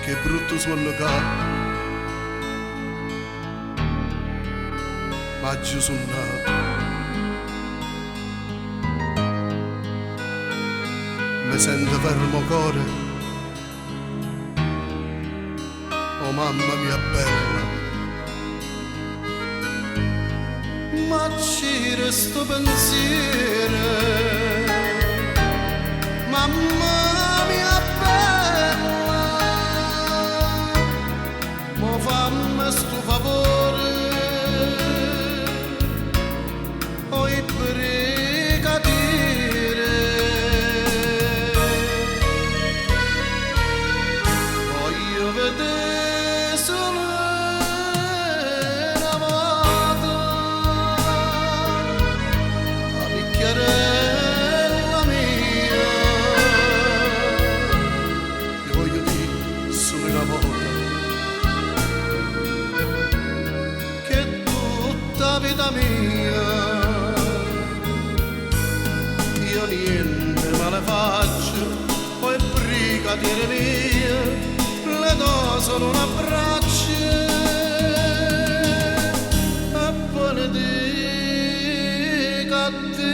che brutto suono che ma giù sono nato. Mi sento fermo cuore, oh mamma mia bella, ma ci resto pensiero, mamma mia bella, mo fammi sto favore, oi brigadire, voglio vedere solo una volta la picchiarella mia, ti voglio dire solo una volta che tutta vita mia io niente male faccio, poi brigadiere mia le do solo un abbraccio e poi ne dico addio.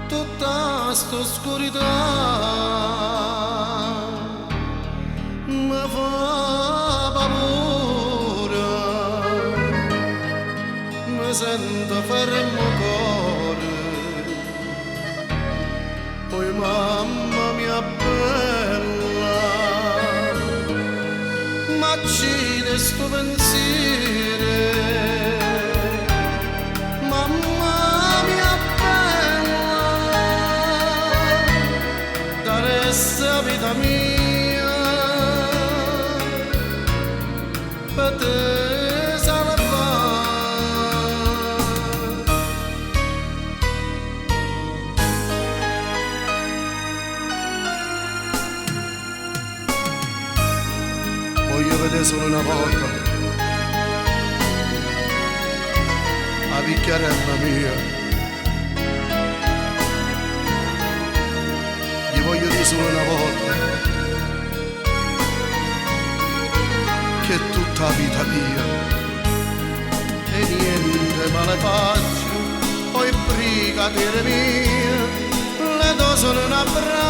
Tutta sta oscurità mi fa paura, mi sento fermo cuore, poi mamma mia bella, ma ci resto pensiero, mamma mia bella, daresti vita mia per te salvare. Voglio vedere solo una volta la picchiarella mia, gli voglio dire solo una volta che è tutta la vita mia e niente male faccio, poi brigadiere mia le do solo un abbraccio